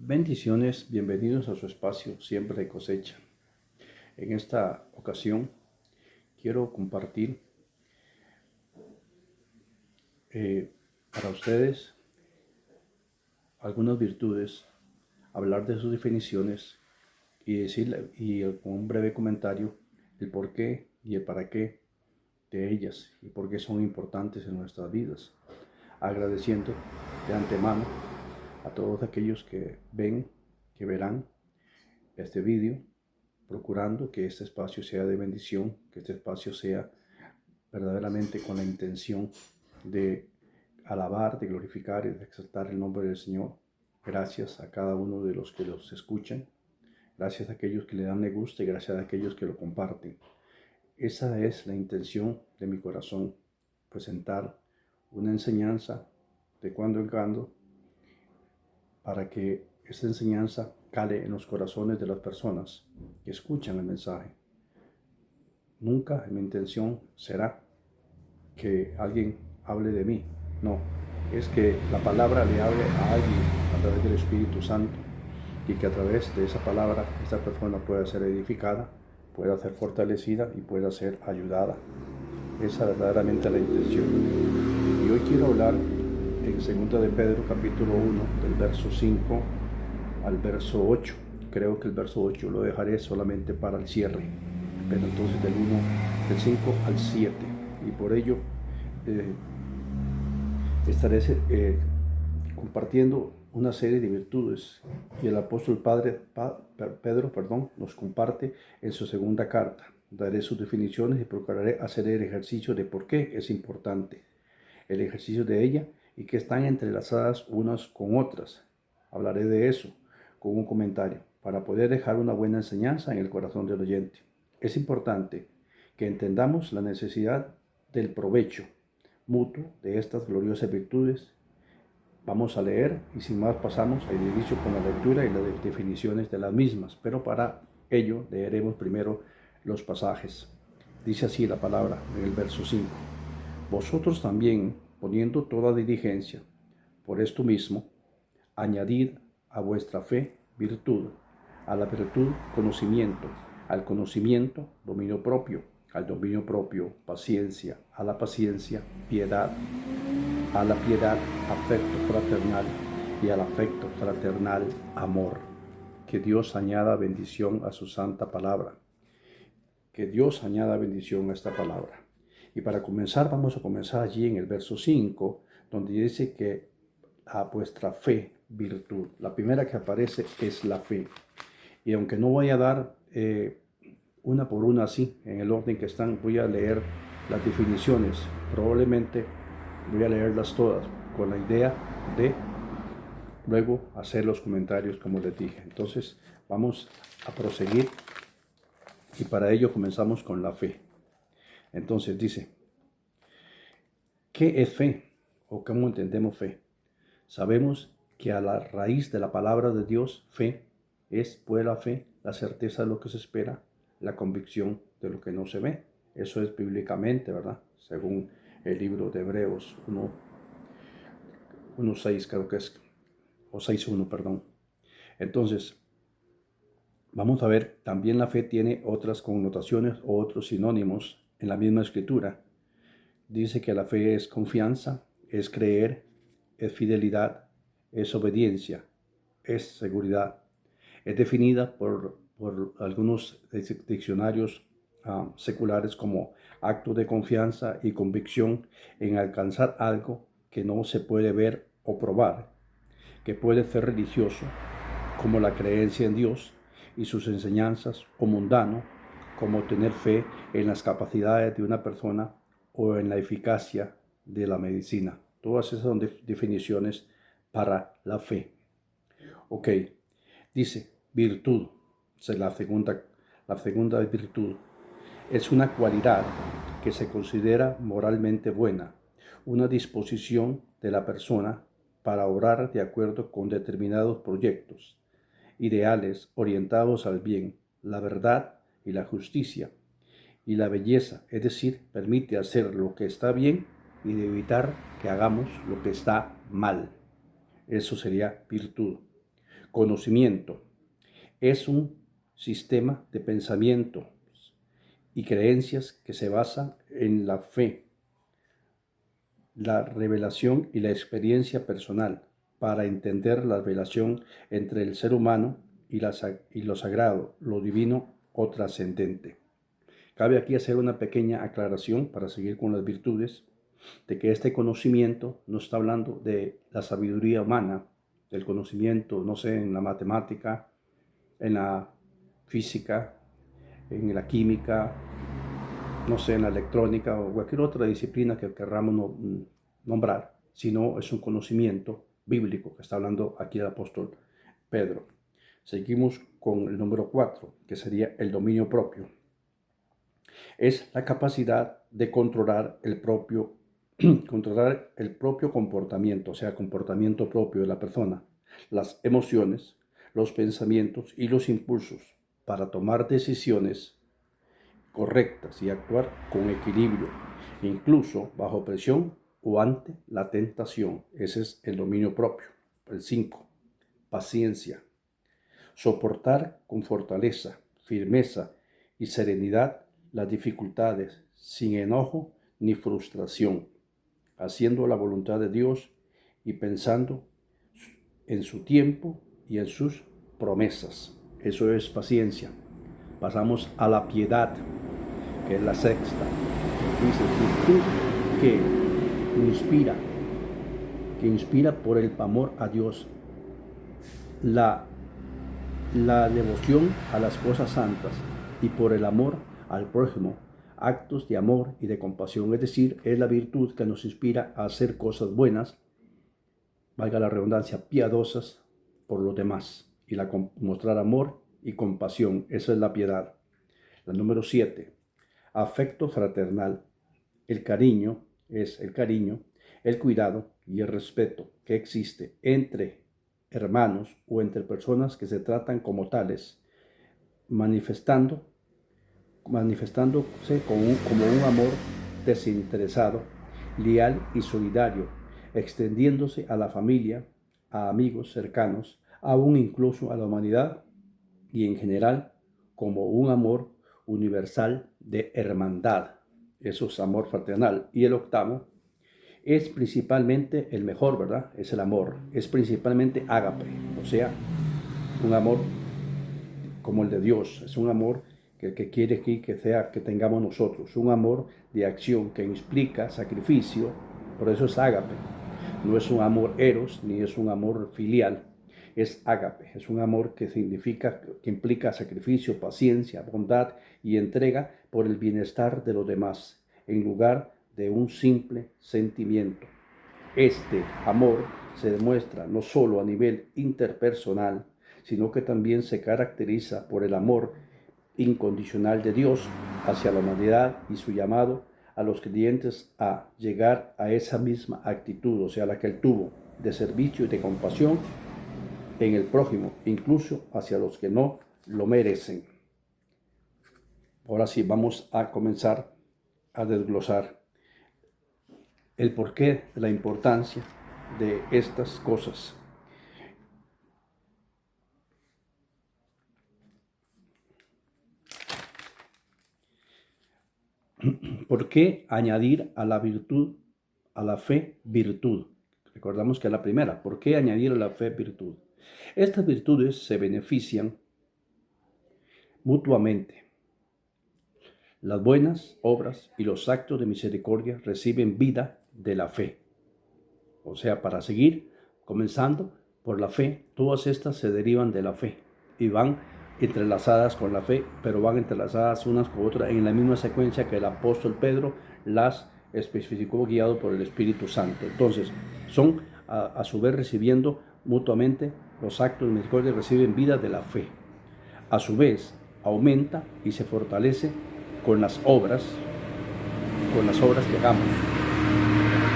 Bendiciones, bienvenidos a su espacio Siempre de Cosecha. En esta ocasión quiero compartir para ustedes algunas virtudes, hablar de sus definiciones y decirle, con un breve comentario, el por qué y el para qué de ellas y por qué son importantes en nuestras vidas. Agradeciendo de antemano a todos aquellos que verán este vídeo, procurando que este espacio sea de bendición, que este espacio sea verdaderamente con la intención de alabar, de glorificar y de exaltar el nombre del Señor. Gracias a cada uno de los que los escuchan, gracias a aquellos que le dan me gusta y gracias a aquellos que lo comparten. Esa es la intención de mi corazón, presentar una enseñanza de cuando en cuando para que esa enseñanza cale en los corazones de las personas que escuchan el mensaje. Nunca mi intención será que alguien hable de mí, no, es que la palabra le hable a alguien a través del Espíritu Santo y que a través de esa palabra esta persona pueda ser edificada, pueda ser fortalecida y pueda ser ayudada. Esa es verdaderamente la intención. Y hoy quiero hablar en 2 de Pedro capítulo 1 del verso 5 al verso 8. Creo que el verso 8 lo dejaré solamente para el cierre, pero entonces del 5 al 7. Y por ello estaré compartiendo una serie de virtudes y el apóstol Pedro nos comparte en su segunda carta. Daré sus definiciones y procuraré hacer el ejercicio de por qué es importante el ejercicio de ella y que están entrelazadas unas con otras. Hablaré de eso con un comentario para poder dejar una buena enseñanza en el corazón del oyente. Es importante que entendamos la necesidad del provecho mutuo de estas gloriosas virtudes. Vamos a leer y sin más pasamos al inicio con la lectura y las definiciones de las mismas, pero para ello leeremos primero los pasajes. Dice así la palabra en el verso 5. Vosotros también, poniendo toda diligencia, por esto mismo, añadid a vuestra fe virtud, a la virtud conocimiento, al conocimiento dominio propio, al dominio propio paciencia, a la paciencia piedad, a la piedad afecto fraternal y al afecto fraternal amor. Que Dios añada bendición a su santa palabra. Que Dios añada bendición a esta palabra. Y para comenzar, vamos a comenzar allí en el verso 5, donde dice que a vuestra fe virtud. La primera que aparece es la fe. Y aunque no voy a dar una por una así, en el orden que están, voy a leer las definiciones. Probablemente voy a leerlas todas con la idea de luego hacer los comentarios como les dije. Entonces vamos a proseguir y para ello comenzamos con la fe. Entonces dice, ¿qué es fe? ¿O cómo entendemos fe? Sabemos que a la raíz de la palabra de Dios, fe es, pues la fe, la certeza de lo que se espera, la convicción de lo que no se ve. Eso es bíblicamente, ¿verdad? Según el libro de Hebreos 1:6 creo que es, o 6:1, perdón. Entonces, vamos a ver, también la fe tiene otras connotaciones o otros sinónimos en la misma escritura. Dice que la fe es confianza, es creer, es fidelidad, es obediencia, es seguridad. Es definida por algunos diccionarios seculares como acto de confianza y convicción en alcanzar algo que no se puede ver o probar, que puede ser religioso, como la creencia en Dios y sus enseñanzas, o mundano, como tener fe en las capacidades de una persona o en la eficacia de la medicina. Todas esas son definiciones para la fe. Ok, dice virtud, la segunda virtud, es una cualidad que se considera moralmente buena, una disposición de la persona para obrar de acuerdo con determinados proyectos, ideales orientados al bien, la verdad y la justicia, y la belleza, es decir, permite hacer lo que está bien y de evitar que hagamos lo que está mal. Eso sería virtud. Conocimiento es un sistema de pensamiento y creencias que se basan en la fe, la revelación y la experiencia personal para entender la relación entre el ser humano y lo sagrado, lo divino o trascendente. Cabe aquí hacer una pequeña aclaración para seguir con las virtudes, de que este conocimiento no está hablando de la sabiduría humana, del conocimiento, no sé, en la matemática, en la física, en la química, no sé, en la electrónica o cualquier otra disciplina que querramos nombrar, sino es un conocimiento bíblico que está hablando aquí el apóstol Pedro. Seguimos con el número 4, que sería el dominio propio. Es la capacidad de controlar el propio comportamiento, o sea, comportamiento propio de la persona, las emociones, los pensamientos y los impulsos para tomar decisiones correctas y actuar con equilibrio, incluso bajo presión o ante la tentación. Ese es el dominio propio. El 5, paciencia. Soportar con fortaleza, firmeza y serenidad las dificultades, sin enojo ni frustración, haciendo la voluntad de Dios y pensando en su tiempo y en sus promesas. Eso es paciencia. Pasamos a la piedad, que es la sexta. Dice, virtud que inspira por el amor a Dios, la devoción a las cosas santas y por el amor al prójimo, actos de amor y de compasión. Es decir, es la virtud que nos inspira a hacer cosas buenas, valga la redundancia, piadosas por los demás, y mostrar amor y compasión. Esa es la piedad. La número 7, afecto fraternal. El cariño es el cuidado y el respeto que existe entre hermanos o entre personas que se tratan como tales, manifestándose como un amor desinteresado, leal y solidario, extendiéndose a la familia, a amigos cercanos, aún incluso a la humanidad y en general como un amor universal de hermandad. Eso es amor fraternal. Y el octavo es principalmente el mejor, ¿verdad? Es el amor. Es principalmente ágape, o sea, un amor como el de Dios. Es un amor que quiere aquí que tengamos nosotros. Un amor de acción que implica sacrificio. Por eso es ágape. No es un amor eros, ni es un amor filial. Es ágape. Es un amor que implica sacrificio, paciencia, bondad y entrega por el bienestar de los demás, en lugar de un simple sentimiento. Este amor se demuestra no solo a nivel interpersonal, sino que también se caracteriza por el amor incondicional de Dios hacia la humanidad y su llamado a los creyentes a llegar a esa misma actitud, o sea, la que él tuvo, de servicio y de compasión en el prójimo, incluso hacia los que no lo merecen. Ahora sí, vamos a comenzar a desglosar el porqué de la importancia de estas cosas. ¿Por qué añadir a la virtud, a la fe, virtud? Recordamos que es la primera. ¿Por qué añadir a la fe virtud? Estas virtudes se benefician mutuamente. Las buenas obras y los actos de misericordia reciben vida de la fe. O sea, para seguir comenzando por la fe, todas estas se derivan de la fe y van entrelazadas con la fe, pero van entrelazadas unas con otras en la misma secuencia que el apóstol Pedro las especificó, guiado por el Espíritu Santo. Entonces, son a su vez recibiendo mutuamente los actos de misericordia, reciben vida de la fe. A su vez, aumenta y se fortalece con las obras que hagamos.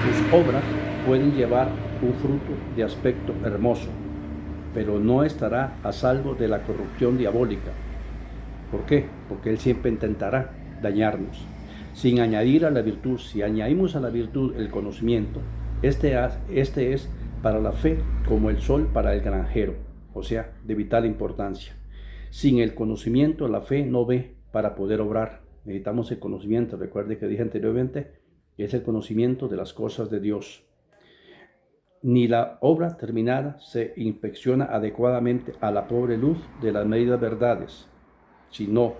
Tus obras pueden llevar un fruto de aspecto hermoso, pero no estará a salvo de la corrupción diabólica. ¿Por qué? Porque él siempre intentará dañarnos. Sin añadir a la virtud, si añadimos a la virtud el conocimiento, este es para la fe como el sol para el granjero. o sea, de vital importancia. Sin el conocimiento, la fe no ve para poder obrar. Necesitamos el conocimiento. Recuerde que dije anteriormente que es el conocimiento de las cosas de Dios. Ni la obra terminada se inspecciona adecuadamente a la pobre luz de las medidas verdades. Si no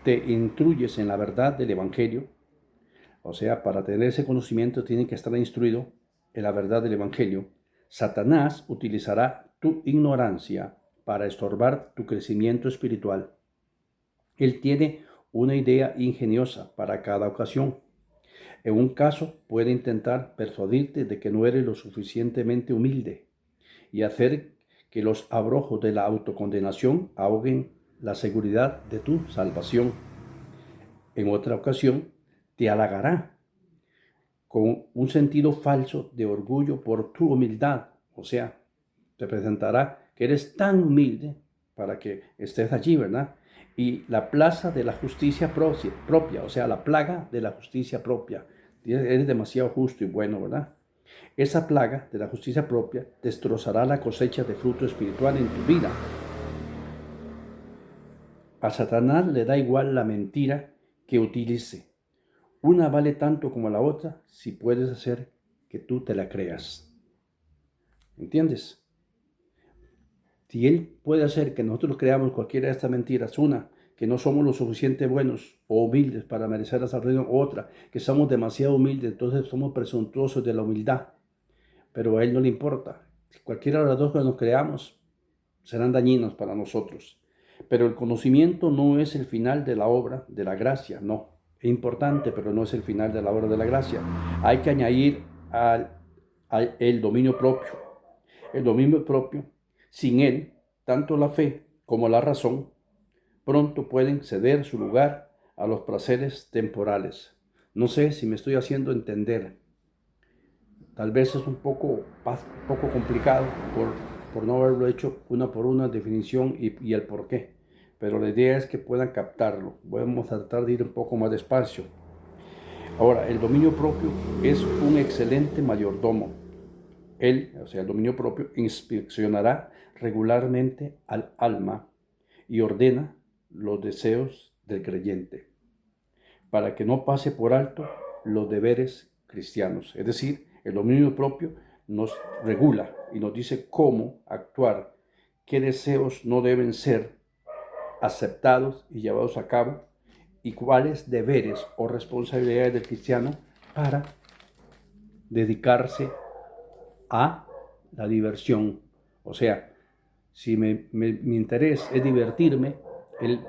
te instruyes en la verdad del Evangelio, o sea, para tener ese conocimiento tiene que estar instruido en la verdad del Evangelio, Satanás utilizará tu ignorancia para estorbar tu crecimiento espiritual. Él tiene una idea ingeniosa para cada ocasión. En un caso puede intentar persuadirte de que no eres lo suficientemente humilde y hacer que los abrojos de la autocondenación ahoguen la seguridad de tu salvación. En otra ocasión te halagará con un sentido falso de orgullo por tu humildad, o sea, te presentará que eres tan humilde para que estés allí, ¿verdad? Y la plaza de la justicia propia, o sea, la plaga de la justicia propia. Eres demasiado justo y bueno, ¿verdad? Esa plaga de la justicia propia destrozará la cosecha de fruto espiritual en tu vida. A Satanás le da igual la mentira que utilice. Una vale tanto como la otra si puedes hacer que tú te la creas. ¿Entiendes? Si él puede hacer que nosotros creamos cualquiera de estas mentiras, una, que no somos lo suficientemente buenos o humildes para merecer la salvación, otra, que somos demasiado humildes, entonces somos presuntuosos de la humildad, pero a él no le importa. Cualquiera de las dos que nos creamos serán dañinos para nosotros. Pero el conocimiento no es el final de la obra de la gracia, no. Es importante, pero no es el final de la obra de la gracia. Hay que añadir el dominio propio. El dominio propio, sin él, tanto la fe como la razón pronto pueden ceder su lugar a los placeres temporales. No sé si me estoy haciendo entender. Tal vez es un poco complicado por no haberlo hecho una por una definición y el por qué. Pero la idea es que puedan captarlo. Vamos a tratar de ir un poco más despacio. Ahora, el dominio propio es un excelente mayordomo. Él, o sea, el dominio propio, inspeccionará regularmente al alma y ordena los deseos del creyente para que no pase por alto los deberes cristianos. Es decir, el dominio propio nos regula y nos dice cómo actuar, qué deseos no deben ser aceptados y llevados a cabo y cuáles deberes o responsabilidades del cristiano para dedicarse a la diversión. O sea, si mi interés es divertirme, él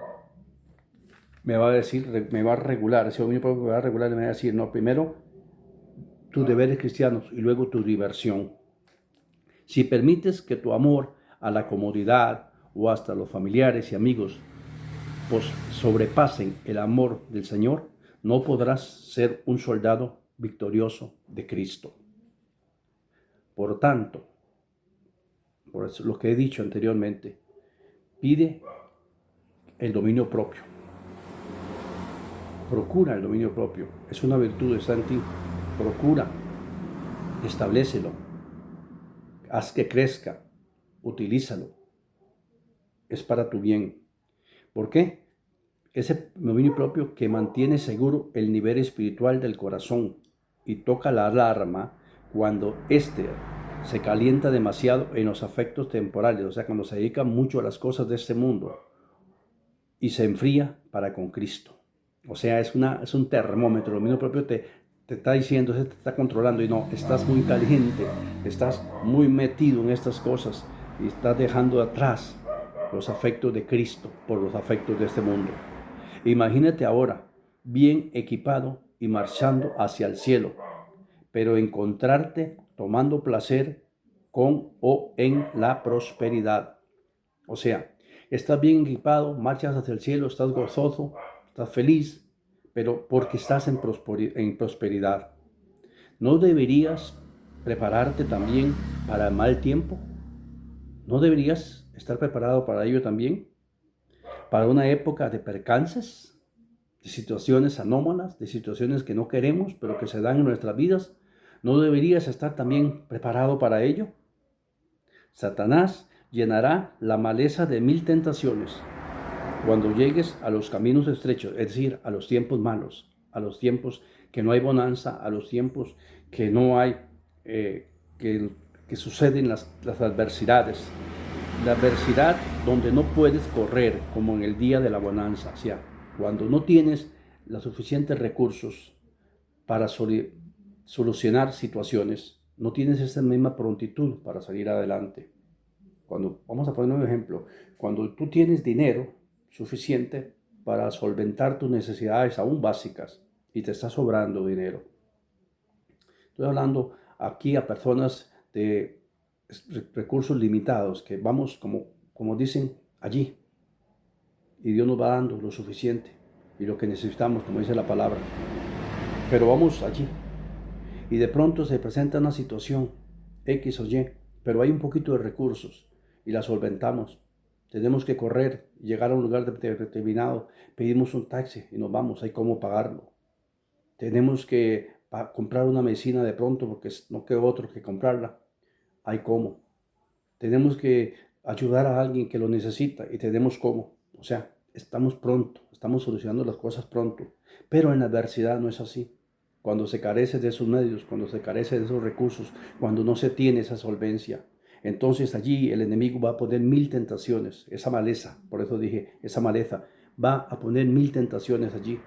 me va a decir, me va a regular, ese dominio propio me va a regular y me va a decir, no, primero tus deberes cristianos y luego tu diversión. Si permites que tu amor a la comodidad o hasta los familiares y amigos pues sobrepasen el amor del Señor, no podrás ser un soldado victorioso de Cristo. Por tanto, por eso lo que he dicho anteriormente, pide el dominio propio. Procura el dominio propio. Es una virtud, está en ti. Procura, establécelo. Haz que crezca. Utilízalo. Es para tu bien. ¿Por qué? Ese dominio propio que mantiene seguro el nivel espiritual del corazón y toca la alarma cuando éste se calienta demasiado en los afectos temporales, o sea, cuando se dedica mucho a las cosas de este mundo y se enfría para con Cristo. O sea, es un termómetro, el dominio propio te está diciendo, te está controlando y no, estás muy caliente, estás muy metido en estas cosas y estás dejando atrás los afectos de Cristo por los afectos de este mundo. Imagínate ahora, bien equipado y marchando hacia el cielo, pero encontrarte tomando placer con o en la prosperidad. O sea, estás bien equipado, marchas hacia el cielo, estás gozoso, estás feliz, pero porque estás en prosperidad. ¿No deberías prepararte también para el mal tiempo? ¿No deberías estar preparado para ello también? Para una época de percances, de situaciones anómalas, de situaciones que no queremos, pero que se dan en nuestras vidas. ¿No deberías estar también preparado para ello? Satanás llenará la maleza de 1000 tentaciones. Cuando llegues a los caminos estrechos, es decir, a los tiempos malos, a los tiempos que no hay bonanza, a los tiempos que no hay, que suceden las adversidades. La adversidad donde no puedes correr, como en el día de la bonanza, o sea, cuando no tienes los suficientes recursos para solucionar situaciones, no tienes esa misma prontitud para salir adelante. Cuando, vamos a poner un ejemplo, cuando tú tienes dinero suficiente para solventar tus necesidades aún básicas y te está sobrando dinero. Estoy hablando aquí a personas de recursos limitados, que vamos, como dicen, allí. Y Dios nos va dando lo suficiente y lo que necesitamos, como dice la palabra. Pero vamos allí. Y de pronto se presenta una situación X o Y, pero hay un poquito de recursos y la solventamos. Tenemos que correr, llegar a un lugar determinado, pedimos un taxi y nos vamos, hay cómo pagarlo. Tenemos que comprar una medicina de pronto porque no queda otro que comprarla, hay cómo. Tenemos que ayudar a alguien que lo necesita y tenemos cómo. O sea, estamos pronto, estamos solucionando las cosas pronto. Pero en la adversidad no es así. Cuando se carece de esos medios, cuando se carece de esos recursos, cuando no se tiene esa solvencia, entonces allí el enemigo va a poner 1000 tentaciones, esa maleza, por eso dije, esa maleza, va a poner 1000 tentaciones allí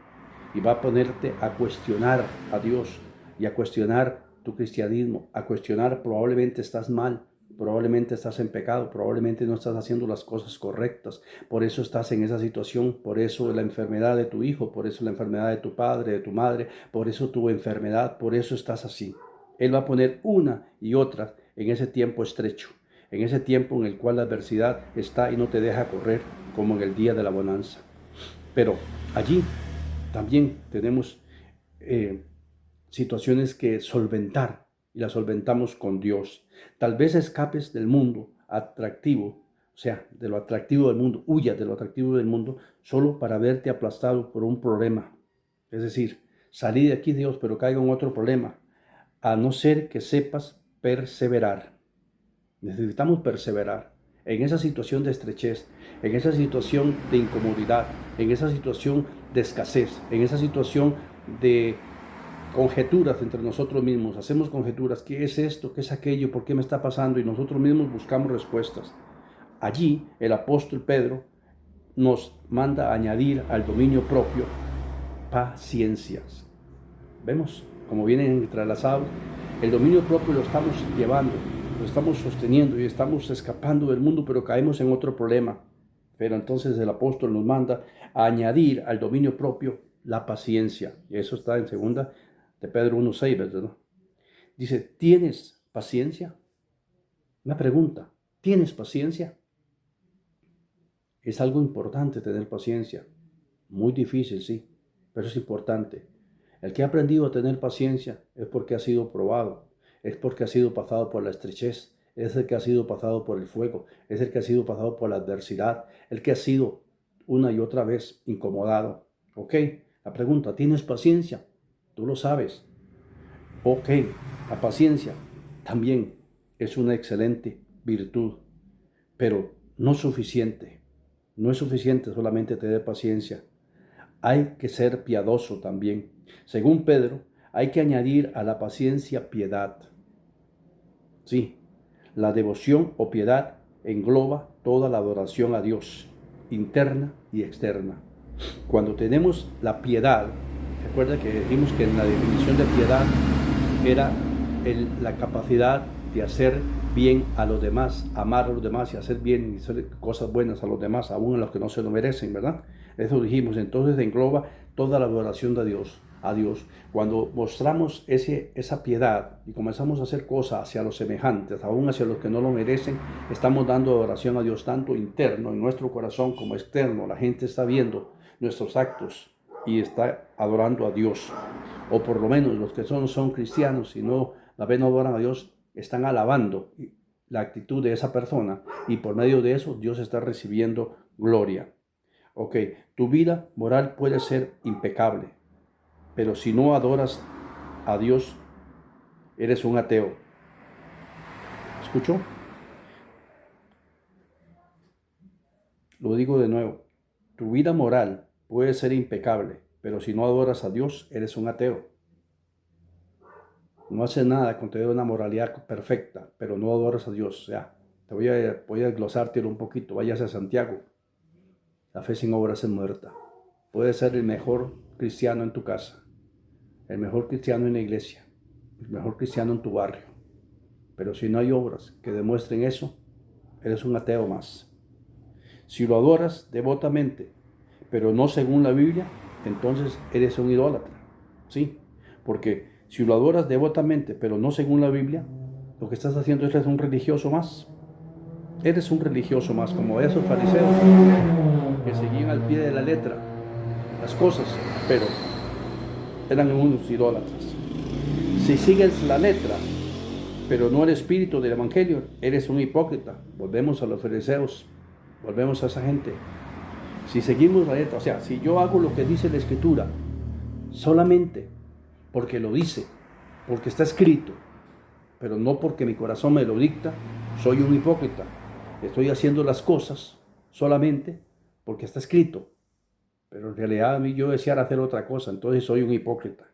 y va a ponerte a cuestionar a Dios y a cuestionar tu cristianismo, a cuestionar probablemente estás mal, probablemente estás en pecado, probablemente no estás haciendo las cosas correctas, por eso estás en esa situación, por eso la enfermedad de tu hijo, por eso la enfermedad de tu padre, de tu madre, por eso tu enfermedad, por eso estás así. Él va a poner una y otra en ese tiempo estrecho, en ese tiempo en el cual la adversidad está y no te deja correr como en el día de la bonanza. Pero allí también tenemos situaciones que solventar y las solventamos con Dios. Tal vez escapes del mundo atractivo, o sea, de lo atractivo del mundo, huyas de lo atractivo del mundo solo para verte aplastado por un problema. Es decir, salí de aquí, Dios, pero caigo en otro problema, a no ser que sepas perseverar. Necesitamos perseverar en esa situación de estrechez, en esa situación de incomodidad, en esa situación de escasez, en esa situación de conjeturas entre nosotros mismos. Hacemos conjeturas, ¿qué es esto? ¿Qué es aquello? ¿Por qué me está pasando? Y nosotros mismos buscamos respuestas. Allí el apóstol Pedro nos manda a añadir al dominio propio paciencias. ¿Vemos? Como vienen entrelazados. El dominio propio lo estamos llevando, lo estamos sosteniendo y estamos escapando del mundo, pero caemos en otro problema. Pero entonces el apóstol nos manda a añadir al dominio propio la paciencia. Y eso está en segunda de Pedro 1:6, ¿verdad? Dice, ¿tienes paciencia? Una pregunta, ¿tienes paciencia? Es algo importante tener paciencia. Muy difícil, sí, pero es importante. El que ha aprendido a tener paciencia es porque ha sido probado, es porque ha sido pasado por la estrechez, es el que ha sido pasado por el fuego, es el que ha sido pasado por la adversidad, el que ha sido una y otra vez incomodado. Ok, la pregunta, ¿tienes paciencia? Tú lo sabes. Ok, la paciencia también es una excelente virtud, pero no suficiente. No es suficiente solamente tener paciencia. Hay que ser piadoso también. Según Pedro, hay que añadir a la paciencia piedad. Sí, la devoción o piedad engloba toda la adoración a Dios, interna y externa. Cuando tenemos la piedad, recuerda que dijimos que en la definición de piedad era la capacidad de hacer bien a los demás, amar a los demás y hacer bien y hacer cosas buenas a los demás, aún a los que no se lo merecen, ¿verdad? Eso dijimos, entonces engloba toda la adoración de Dios, a Dios. Cuando mostramos esa piedad y comenzamos a hacer cosas hacia los semejantes, aún hacia los que no lo merecen, estamos dando adoración a Dios, tanto interno en nuestro corazón como externo. La gente está viendo nuestros actos y está adorando a Dios. O por lo menos los que son cristianos y no la vez no adoran a Dios, están alabando la actitud de esa persona y por medio de eso Dios está recibiendo gloria. Ok, tu vida moral puede ser impecable, pero si no adoras a Dios, eres un ateo. ¿Escuchó? lo digo de nuevo, tu vida moral puede ser impecable, pero si no adoras a Dios, eres un ateo. No haces nada con tener una moralidad perfecta, pero no adoras a Dios. O sea, voy a glosártelo un poquito. Vayas a Santiago. La fe sin obras es muerta. Puedes ser el mejor cristiano en tu casa, el mejor cristiano en la iglesia, el mejor cristiano en tu barrio. Pero si no hay obras que demuestren eso, eres un ateo más. Si lo adoras devotamente, pero no según la Biblia, entonces eres un idólatra. ¿Sí? Porque si lo adoras devotamente, pero no según la Biblia, lo que estás haciendo es un religioso más. Eres un religioso más, como esos fariseos que seguían al pie de la letra las cosas, pero eran unos idólatras. Si sigues la letra, pero no el espíritu del evangelio, eres un hipócrita. Volvemos a los fariseos, volvemos a esa gente. Si seguimos la letra, o sea, si yo hago lo que dice la escritura, solamente porque lo dice, porque está escrito, pero no porque mi corazón me lo dicta, soy un hipócrita. Estoy haciendo las cosas solamente porque está escrito, pero en realidad a mí yo deseara hacer otra cosa, entonces soy un hipócrita.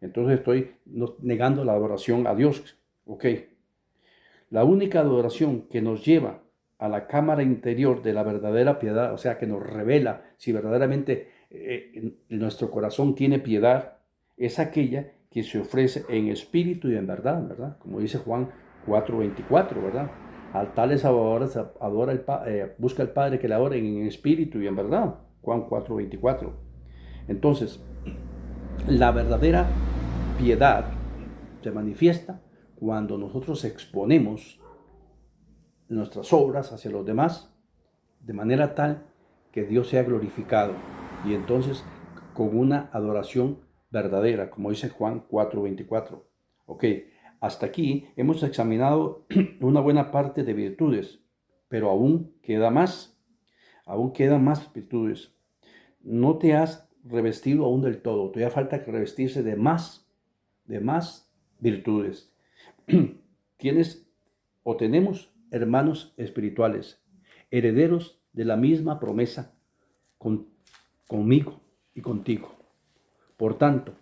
Entonces estoy negando la adoración a Dios. Ok. La única adoración que nos lleva a la cámara interior de la verdadera piedad, o sea, que nos revela si verdaderamente nuestro corazón tiene piedad, es aquella que se ofrece en espíritu y en verdad, ¿verdad? Como dice Juan 4:24, ¿verdad? Al tales adoradores busca el Padre que le adoren en espíritu y en verdad. Juan 4:24. Entonces, la verdadera piedad se manifiesta cuando nosotros exponemos nuestras obras hacia los demás de manera tal que Dios sea glorificado, y entonces con una adoración verdadera, como dice Juan 4:24. Ok, hasta aquí hemos examinado una buena parte de virtudes, pero aún quedan más virtudes. No te has revestido aún del todo, todavía falta que revestirse de más virtudes. Tienes o tenemos hermanos espirituales, herederos de la misma promesa conmigo y contigo. Por tanto,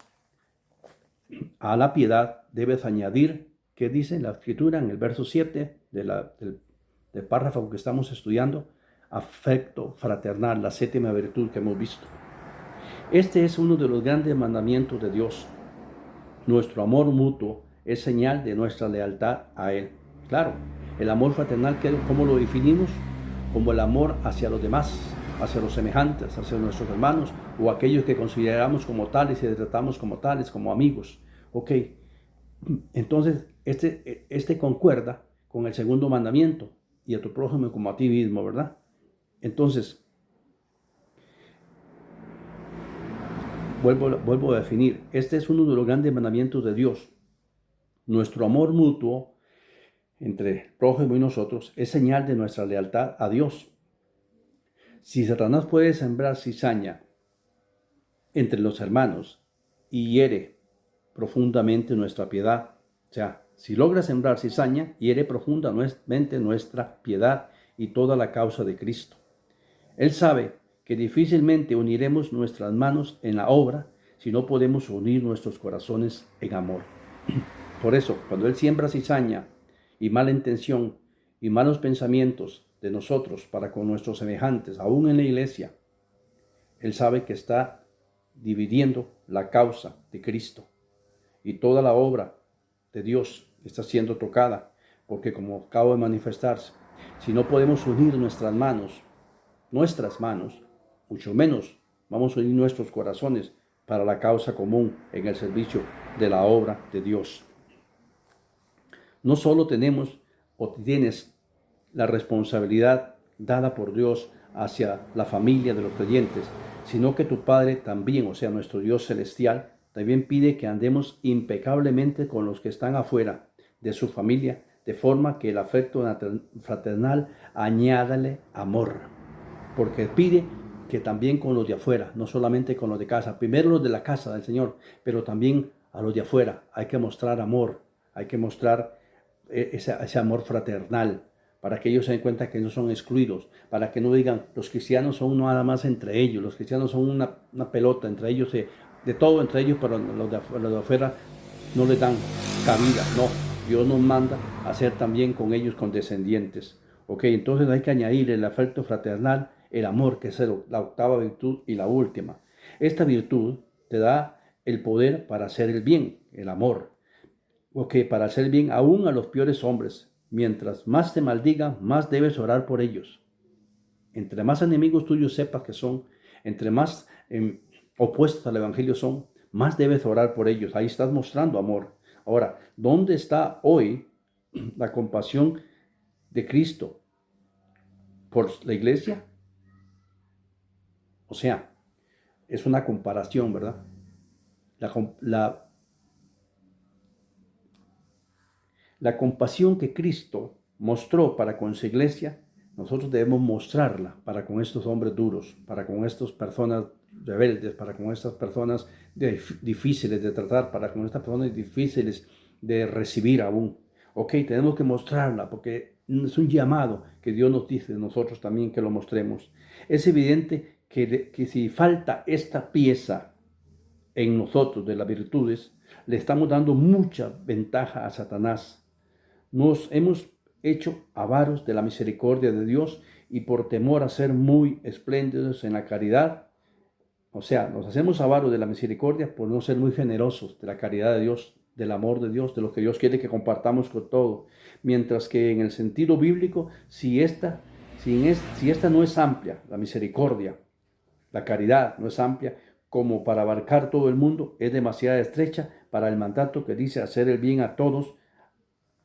a la piedad debes añadir, ¿qué dice la escritura en el verso 7 del párrafo que estamos estudiando? Afecto fraternal, la séptima virtud que hemos visto. Este es uno de los grandes mandamientos de Dios. Nuestro amor mutuo es señal de nuestra lealtad a Él. Claro, el amor fraternal, ¿cómo lo definimos? Como el amor hacia los demás, hacia los semejantes, hacia nuestros hermanos o aquellos que consideramos como tales y tratamos como tales, como amigos. Ok, entonces este concuerda con el segundo mandamiento, y a tu prójimo como a ti mismo, ¿verdad? Entonces, vuelvo a definir, este es uno de los grandes mandamientos de Dios. Nuestro amor mutuo entre el prójimo y nosotros es señal de nuestra lealtad a Dios. Si Satanás puede sembrar cizaña entre los hermanos y hiere profundamente nuestra piedad, o sea, si logra sembrar cizaña, hiere profundamente nuestra piedad y toda la causa de Cristo. Él sabe que difícilmente uniremos nuestras manos en la obra si no podemos unir nuestros corazones en amor. Por eso, cuando Él siembra cizaña y mala intención y malos pensamientos de nosotros para con nuestros semejantes, aún en la iglesia, Él sabe que está dividiendo la causa de Cristo, y toda la obra de Dios está siendo tocada, porque como acabo de manifestarse, si no podemos unir nuestras manos, mucho menos vamos a unir nuestros corazones para la causa común en el servicio de la obra de Dios. No solo tenemos o tienes la responsabilidad dada por Dios hacia la familia de los creyentes, sino que tu Padre también, o sea, nuestro Dios celestial, también pide que andemos impecablemente con los que están afuera de su familia, de forma que el afecto fraternal añádale amor. Porque pide que también con los de afuera, no solamente con los de casa, primero los de la casa del Señor, pero también a los de afuera hay que mostrar amor, hay que mostrar ese amor fraternal, para que ellos se den cuenta que no son excluidos, para que no digan, los cristianos son nada más entre ellos, los cristianos son una pelota entre ellos, de todo entre ellos, pero los de afuera no les dan cabida. No, Dios nos manda a ser también con ellos condescendientes. Ok, entonces hay que añadir el afecto fraternal, el amor, que es la octava virtud y la última. Esta virtud te da el poder para hacer el bien, el amor. Ok, para hacer el bien aún a los peores hombres. Mientras más te maldigan, más debes orar por ellos. Entre más enemigos tuyos sepas que son, entre más opuestos al evangelio son, más debes orar por ellos. Ahí estás mostrando amor. Ahora, ¿dónde está hoy la compasión de Cristo por la iglesia? O sea, es una comparación, ¿verdad? La compasión que Cristo mostró para con su iglesia, nosotros debemos mostrarla para con estos hombres duros, para con estas personas rebeldes, para con estas personas difíciles de tratar, para con estas personas difíciles de recibir aún. Ok, tenemos que mostrarla porque es un llamado que Dios nos dice nosotros también que lo mostremos. Es evidente que si falta esta pieza en nosotros de las virtudes, le estamos dando mucha ventaja a Satanás. Nos hemos hecho avaros de la misericordia de Dios y por temor a ser muy espléndidos en la caridad, o sea, nos hacemos avaros de la misericordia por no ser muy generosos de la caridad de Dios, del amor de Dios, de lo que Dios quiere que compartamos con todo. Mientras que en el sentido bíblico, si esta no es amplia, la misericordia, la caridad no es amplia como para abarcar todo el mundo, es demasiado estrecha para el mandato que dice hacer el bien a todos.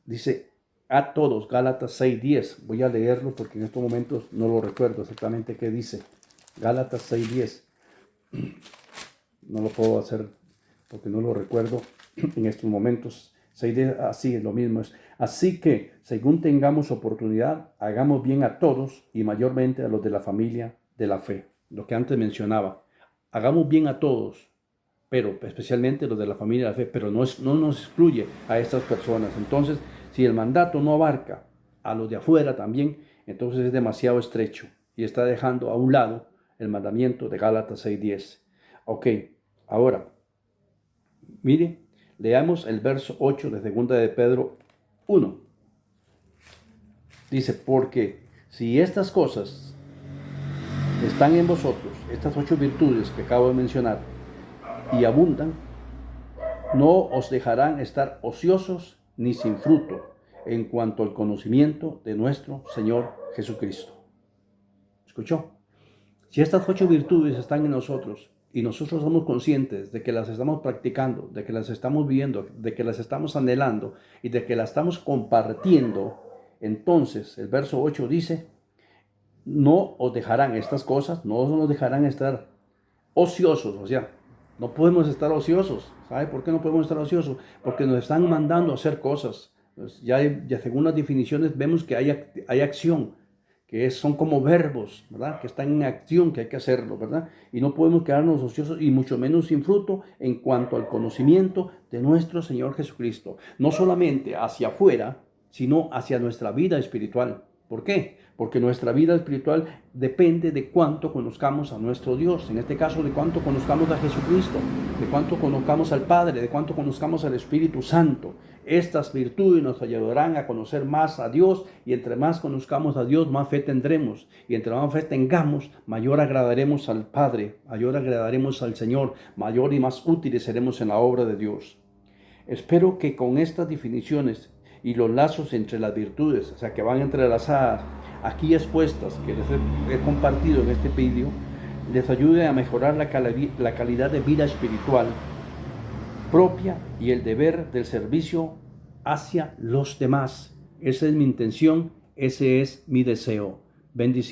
Dice a todos, Gálatas 6:10. Voy a leerlo porque en estos momentos no lo recuerdo exactamente qué dice. Gálatas 6:10. No lo puedo hacer porque no lo recuerdo en estos momentos. 6:10, así es lo mismo. Así que, según tengamos oportunidad, hagamos bien a todos y mayormente a los de la familia de la fe. Lo que antes mencionaba. Hagamos bien a todos, pero especialmente los de la familia de la fe, pero no nos excluye a estas personas. Entonces, si el mandato no abarca a los de afuera también, entonces es demasiado estrecho y está dejando a un lado el mandamiento de Gálatas 6:10. Ok, ahora, mire, leamos el verso 8 de 2 de Pedro 1. Dice, porque si estas cosas están en vosotros, estas 8 virtudes que acabo de mencionar, y abundan, no os dejarán estar ociosos ni sin fruto en cuanto al conocimiento de nuestro Señor Jesucristo. ¿Escuchó? Si estas 8 virtudes están en nosotros y nosotros somos conscientes de que las estamos practicando, de que las estamos viviendo, de que las estamos anhelando y de que las estamos compartiendo, entonces el verso 8 dice, no os dejarán estas cosas, no nos dejarán estar ociosos, o sea, no podemos estar ociosos. ¿Sabe por qué no podemos estar ociosos? Porque nos están mandando a hacer cosas. Pues ya según las definiciones vemos que hay acción, que son como verbos, ¿verdad? Que están en acción, que hay que hacerlo, ¿verdad? Y no podemos quedarnos ociosos y mucho menos sin fruto en cuanto al conocimiento de nuestro Señor Jesucristo. No solamente hacia afuera, sino hacia nuestra vida espiritual. ¿Por qué? Porque nuestra vida espiritual depende de cuánto conozcamos a nuestro Dios, en este caso de cuánto conozcamos a Jesucristo, de cuánto conozcamos al Padre, de cuánto conozcamos al Espíritu Santo. Estas virtudes nos ayudarán a conocer más a Dios y entre más conozcamos a Dios, más fe tendremos. Y entre más fe tengamos, mayor agradaremos al Padre, mayor agradaremos al Señor, mayor y más útiles seremos en la obra de Dios. Espero que con estas definiciones y los lazos entre las virtudes, o sea, que van entrelazadas, aquí expuestas, que les he compartido en este vídeo, les ayude a mejorar la calidad de vida espiritual propia y el deber del servicio hacia los demás. Esa es mi intención, ese es mi deseo. Bendiciones.